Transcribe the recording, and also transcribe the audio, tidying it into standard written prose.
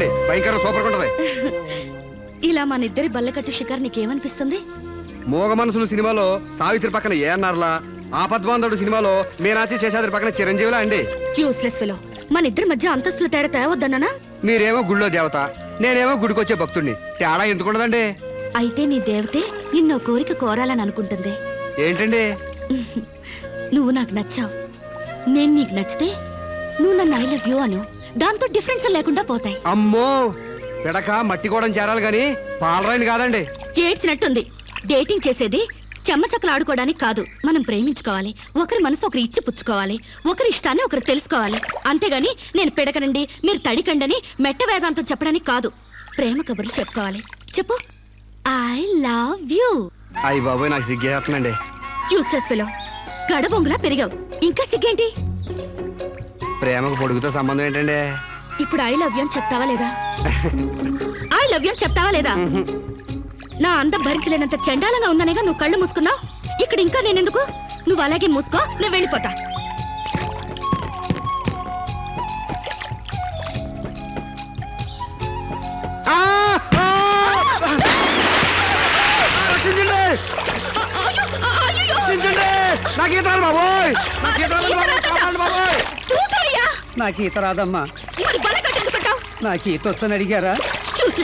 చూడండి భయంకర సూపర్ ఉంటది. ఇలా మన ఇద్దరి బల్లకట్టు షికార్ నీకేమనిపిస్తుంది? మోగ మనసులు సినిమాలో సావిత్రి పక్కన ఏఎన్ఆర్లా, ఆపద్బాంధవుడు సినిమాలో మీనాచి శేషాద్రి పక్కన చిరంజీవిలా అండి. Useless fellow. మన ఇద్దరి మధ్య అంతస్తుల తేడా తేవద్దన్నానా? మీరేమో గుళ్ళో దేవత, నేనేమో గుడికొచ్చే భక్తుడిని. తేడా ఎందుకుండదండి? అయితే నీ దేవతే నిన్నో కోరిక కోరాలని అనుకుంటుంది. ఏంటండి? నువ్వు నాకు నచ్చావు, నేను నీకు నచ్చితే నువ్వు నన్ను ఐ లవ్ యూ అను. దాంతో డిఫరెన్స్ లేకుండా పోతాయి. అమ్మో, పిడక మట్టి కూడా చేరాలి గాని పాలరాయిని కాదండి. ఏడ్చినట్టుంది. డేటింగ్ చేసేది చెమ్మచక్కలు ఆడుకోవడానికి కాదు, మనం ప్రేమించుకోవాలి. ఒకరి మనసు ఒకరు ఇచ్చి పుచ్చుకోవాలి, ఒకరి ఇష్టాన్ని ఒకరు తెలుసుకోవాలి. అంతేగాని నేను పిడకనండి మీరు తడికండని మెట్ట వేదాంతం చెప్పడానికి కాదు. ప్రేమ కబుర్లు చెప్పుకోవాలి. చెప్పు, ఐ లవ్ యూ. అయ్యి బాబోయ్, నాకు సిగ్గేస్తుందండి. Useless fellow. గడబొంగులా పెరిగావు, ఇంకా సిగ్గేంటి? ప్రేమకు పొడుగుతో సంబంధం ఏంటండి? ఇప్పుడు ఐ లవ్ యూ అని చెప్తావా లేదా? ఐ లవ్ యూ అని చెప్తావా లేదా? నా అందం భరించలేనంత చండాలంగా ఉందనేగా నువ్వు కళ్ళు మూసుకున్నావు. ఇక్కడ ఇంకా నేనెందుకు? నువ్వు అలాగే మూసుకో, నేను వెళ్ళిపోతా. నాకు ఈత రాదమ్మా. నాకు ఈత వచ్చని అడిగారా? చూసి